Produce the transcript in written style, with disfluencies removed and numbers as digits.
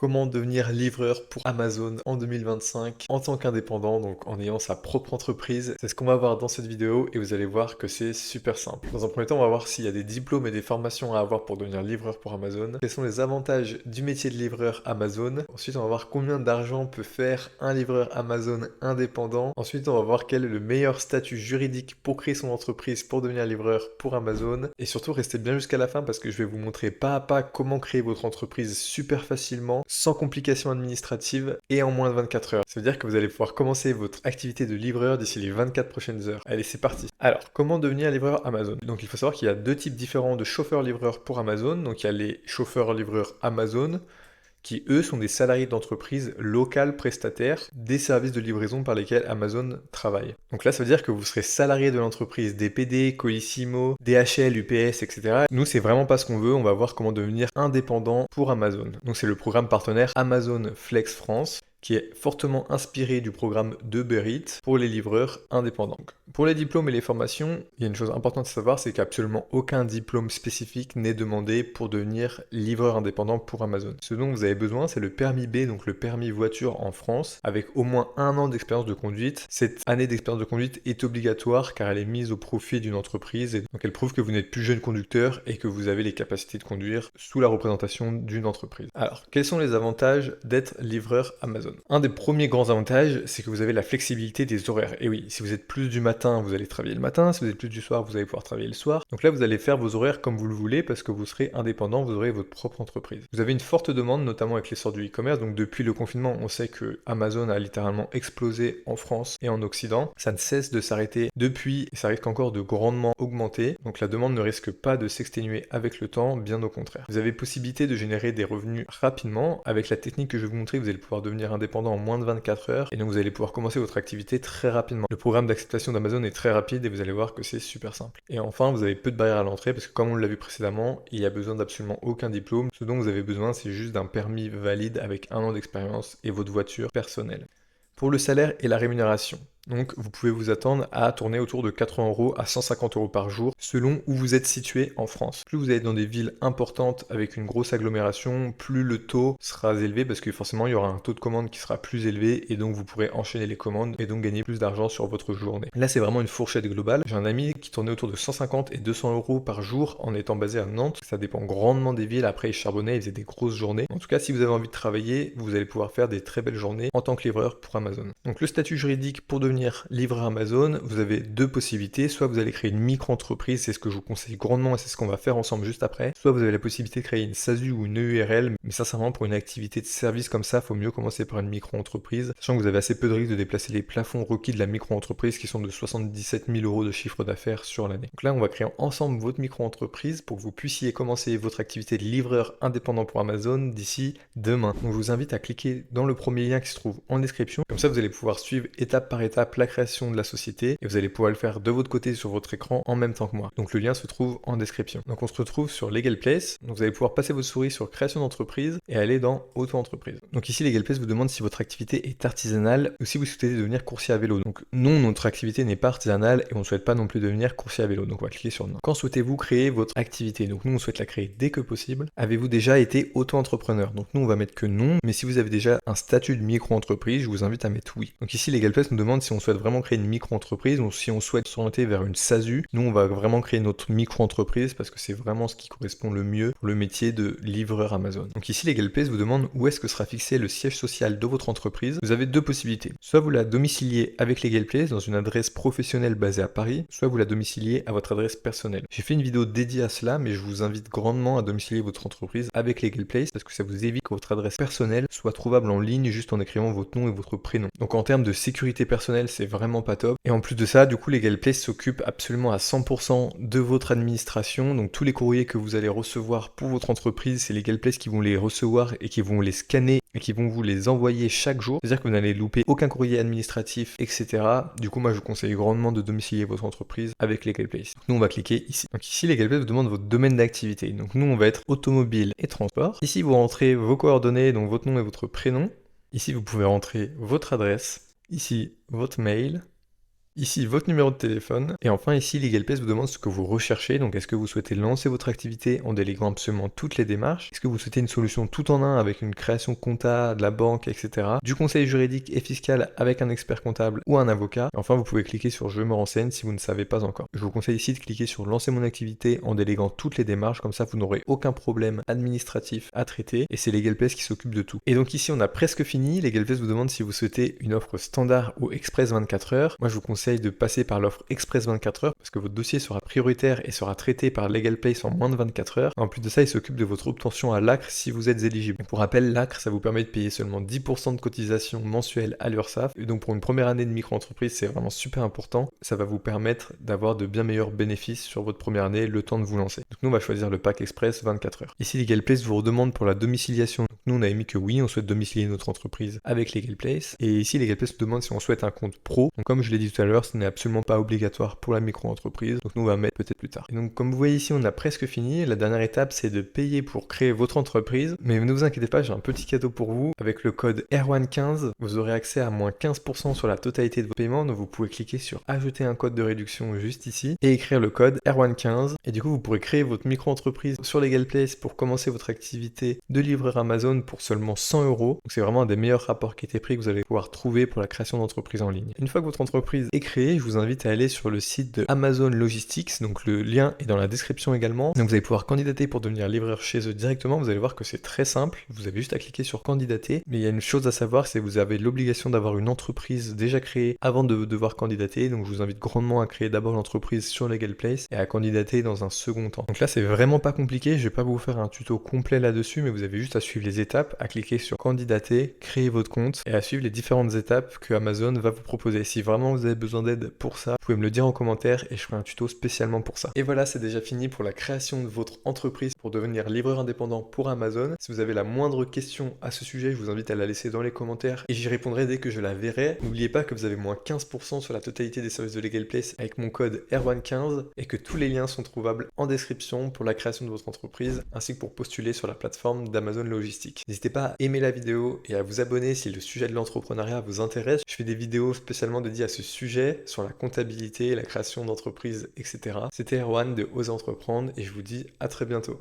Comment devenir livreur pour Amazon en 2025 en tant qu'indépendant, donc en ayant sa propre entreprise. C'est ce qu'on va voir dans cette vidéo et vous allez voir que c'est super simple. Dans un premier temps, on va voir s'il y a des diplômes et des formations à avoir pour devenir livreur pour Amazon. Quels sont les avantages du métier de livreur Amazon. Ensuite, on va voir combien d'argent peut faire un livreur Amazon indépendant. Ensuite, on va voir quel est le meilleur statut juridique pour créer son entreprise pour devenir livreur pour Amazon. Et surtout, restez bien jusqu'à la fin parce que je vais vous montrer pas à pas comment créer votre entreprise super facilement sans complications administratives et en moins de 24 heures. Ça veut dire que vous allez pouvoir commencer votre activité de livreur d'ici les 24 prochaines heures. Allez, c'est parti. Alors, comment devenir livreur Amazon? Donc, il faut savoir qu'il y a deux types différents de chauffeurs-livreurs pour Amazon. Donc, il y a les chauffeurs-livreurs Amazon qui eux sont des salariés d'entreprises locales prestataires des services de livraison par lesquels Amazon travaille. Donc là, ça veut dire que vous serez salarié de l'entreprise DPD, Colissimo, DHL, UPS, etc. Nous, c'est vraiment pas ce qu'on veut, on va voir comment devenir indépendant pour Amazon. Donc c'est le programme partenaire Amazon Flex France, qui est fortement inspiré du programme de Uber Eats pour les livreurs indépendants. Pour les diplômes et les formations, il y a une chose importante à savoir, c'est qu'absolument aucun diplôme spécifique n'est demandé pour devenir livreur indépendant pour Amazon. Ce dont vous avez besoin, c'est le permis B, donc le permis voiture en France, avec au moins 1 an d'expérience de conduite. Cette année d'expérience de conduite est obligatoire car elle est mise au profit d'une entreprise, et donc elle prouve que vous n'êtes plus jeune conducteur et que vous avez les capacités de conduire sous la représentation d'une entreprise. Alors, quels sont les avantages d'être livreur Amazon? Un des premiers grands avantages, c'est que vous avez la flexibilité des horaires. Et oui, si vous êtes plus du matin, vous allez travailler le matin. Si vous êtes plus du soir, vous allez pouvoir travailler le soir. Donc là, vous allez faire vos horaires comme vous le voulez parce que vous serez indépendant, vous aurez votre propre entreprise. Vous avez une forte demande, notamment avec l'essor du e-commerce. Donc depuis le confinement, on sait que Amazon a littéralement explosé en France et en Occident. Ça ne cesse de s'arrêter depuis et ça risque encore de grandement augmenter. Donc la demande ne risque pas de s'exténuer avec le temps, bien au contraire. Vous avez possibilité de générer des revenus rapidement. Avec la technique que je vais vous montrer, vous allez pouvoir devenir indépendant en moins de 24 heures et donc vous allez pouvoir commencer votre activité très rapidement. Le programme d'acceptation d'Amazon est très rapide et vous allez voir que c'est super simple. Et enfin, vous avez peu de barrières à l'entrée parce que comme on l'a vu précédemment, il y a besoin d'absolument aucun diplôme. Ce dont vous avez besoin, c'est juste d'un permis valide avec 1 an d'expérience et votre voiture personnelle. Pour le salaire et la rémunération, donc vous pouvez vous attendre à tourner autour de 80 € à 150 € par jour selon où vous êtes situé en France. Plus vous êtes dans des villes importantes avec une grosse agglomération, plus le taux sera élevé parce que forcément il y aura un taux de commande qui sera plus élevé et donc vous pourrez enchaîner les commandes et donc gagner plus d'argent sur votre journée. Là c'est vraiment une fourchette globale. J'ai un ami qui tournait autour de 150 et 200 € par jour en étant basé à Nantes. Ça dépend grandement des villes. Après il charbonnait, il faisait des grosses journées. En tout cas si vous avez envie de travailler, vous allez pouvoir faire des très belles journées en tant que livreur pour Amazon. Donc le statut juridique pour devenir livreur Amazon, vous avez deux possibilités. Soit vous allez créer une micro-entreprise, c'est ce que je vous conseille grandement et c'est ce qu'on va faire ensemble juste après. Soit vous avez la possibilité de créer une SASU ou une EURL, mais sincèrement pour une activité de service comme ça, il faut mieux commencer par une micro-entreprise, sachant que vous avez assez peu de risques de déplacer les plafonds requis de la micro-entreprise qui sont de 77 000 € de chiffre d'affaires sur l'année. Donc là, on va créer ensemble votre micro-entreprise pour que vous puissiez commencer votre activité de livreur indépendant pour Amazon d'ici demain. Donc je vous invite à cliquer dans le premier lien qui se trouve en description. Comme ça, vous allez pouvoir suivre étape par étape la création de la société et vous allez pouvoir le faire de votre côté sur votre écran en même temps que moi. Donc le lien se trouve en description. Donc on se retrouve sur Legal Place. Donc vous allez pouvoir passer votre souris sur création d'entreprise et aller dans auto-entreprise. Donc ici Legal Place vous demande si votre activité est artisanale ou si vous souhaitez devenir coursier à vélo. Donc non, notre activité n'est pas artisanale et on ne souhaite pas non plus devenir coursier à vélo. Donc on va cliquer sur non. Quand souhaitez-vous créer votre activité? Donc nous on souhaite la créer dès que possible. Avez-vous déjà été auto-entrepreneur? Donc nous on va mettre que non, mais si vous avez déjà un statut de micro-entreprise, je vous invite à mettre oui. Donc ici Legal Place nous demande si on souhaite vraiment créer une micro-entreprise ou si on souhaite s'orienter vers une SASU. Nous, on va vraiment créer notre micro-entreprise parce que c'est vraiment ce qui correspond le mieux pour le métier de livreur Amazon. Donc ici, Legal Place vous demande où est-ce que sera fixé le siège social de votre entreprise. Vous avez deux possibilités. Soit vous la domiciliez avec Legal Place dans une adresse professionnelle basée à Paris, soit vous la domiciliez à votre adresse personnelle. J'ai fait une vidéo dédiée à cela, mais je vous invite grandement à domicilier votre entreprise avec Legal Place parce que ça vous évite que votre adresse personnelle soit trouvable en ligne juste en écrivant votre nom et votre prénom. Donc en termes de sécurité personnelle, c'est vraiment pas top. Et en plus de ça, du coup, Legal Place s'occupe absolument à 100% de votre administration. Donc tous les courriers que vous allez recevoir pour votre entreprise, c'est Legal Place qui vont les recevoir et qui vont les scanner et qui vont vous les envoyer chaque jour. C'est-à-dire que vous n'allez louper aucun courrier administratif, etc. Du coup, moi, je vous conseille grandement de domicilier votre entreprise avec Legal Place. Donc, nous, on va cliquer ici. Donc ici, Legal Place vous demande votre domaine d'activité. Donc nous, on va être automobile et transport. Ici, vous rentrez vos coordonnées, donc votre nom et votre prénom. Ici, vous pouvez rentrer votre adresse. Ici, votre mail. Ici, votre numéro de téléphone. Et enfin, ici, LegalPlace vous demande ce que vous recherchez. Donc, est-ce que vous souhaitez lancer votre activité en déléguant absolument toutes les démarches? Est-ce que vous souhaitez une solution tout en un avec une création compta, de la banque, etc. Du conseil juridique et fiscal avec un expert comptable ou un avocat. Et enfin, vous pouvez cliquer sur Je me renseigne si vous ne savez pas encore. Je vous conseille ici de cliquer sur Lancer mon activité en déléguant toutes les démarches. Comme ça, vous n'aurez aucun problème administratif à traiter. Et c'est LegalPlace qui s'occupe de tout. Et donc ici, on a presque fini. LegalPlace vous demande si vous souhaitez une offre standard ou express 24 heures. Moi, je vous conseille de passer par l'offre express 24 heures parce que votre dossier sera prioritaire et sera traité par LegalPlace en moins de 24 heures. En plus de ça, il s'occupe de votre obtention à l'ACRE si vous êtes éligible. Et pour rappel, l'ACRE, ça vous permet de payer seulement 10% de cotisation mensuelle à l'URSSAF. Et donc pour une première année de micro-entreprise, c'est vraiment super important. Ça va vous permettre d'avoir de bien meilleurs bénéfices sur votre première année, le temps de vous lancer. Donc nous, on va choisir le pack express 24 heures. Ici, LegalPlace vous redemande pour la domiciliation. Donc nous, on avait mis que oui, on souhaite domicilier notre entreprise avec LegalPlace. Et ici, LegalPlace nous demande si on souhaite un compte pro. Donc comme je l'ai dit tout à l'heure, ce n'est absolument pas obligatoire pour la micro-entreprise. Donc nous, on va mettre peut-être plus tard. Et donc comme vous voyez ici, on a presque fini. La dernière étape, c'est de payer pour créer votre entreprise. Mais ne vous inquiétez pas, j'ai un petit cadeau pour vous. Avec le code R115, vous aurez accès à moins 15% sur la totalité de vos paiements. Donc vous pouvez cliquer sur ajouter un code de réduction juste ici et écrire le code R115. Et du coup, vous pourrez créer votre micro-entreprise sur LegalPlace pour commencer votre activité de livreur Amazon pour seulement 100 euros. Donc c'est vraiment un des meilleurs rapports qualité-prix que vous allez pouvoir trouver pour la création d'entreprise en ligne. Une fois que votre entreprise est créée, je vous invite à aller sur le site de Amazon Logistics. Donc le lien est dans la description également. Donc vous allez pouvoir candidater pour devenir livreur chez eux directement. Vous allez voir que c'est très simple. Vous avez juste à cliquer sur candidater. Mais il y a une chose à savoir, c'est que vous avez l'obligation d'avoir une entreprise déjà créée avant de devoir candidater. Donc je vous invite grandement à créer d'abord l'entreprise sur LegalPlace et à candidater dans un second temps. Donc là, c'est vraiment pas compliqué. Je vais pas vous faire un tuto complet là-dessus, mais vous avez juste à suivre les étapes, à cliquer sur candidater, créer votre compte et à suivre les différentes étapes que Amazon va vous proposer. Si vraiment vous avez besoin d'aide pour ça, vous pouvez me le dire en commentaire et je ferai un tuto spécialement pour ça. Et voilà, c'est déjà fini pour la création de votre entreprise pour devenir livreur indépendant pour Amazon. Si vous avez la moindre question à ce sujet, je vous invite à la laisser dans les commentaires et j'y répondrai dès que je la verrai. N'oubliez pas que vous avez moins 15% sur la totalité des services de LegalPlace avec mon code R115 et que tous les liens sont trouvables en description pour la création de votre entreprise ainsi que pour postuler sur la plateforme d'Amazon Logistique. N'hésitez pas à aimer la vidéo et à vous abonner si le sujet de l'entrepreneuriat vous intéresse. Je fais des vidéos spécialement dédiées à ce sujet sur la comptabilité, la création d'entreprises, etc. C'était Erwan de Oser Entreprendre et je vous dis à très bientôt.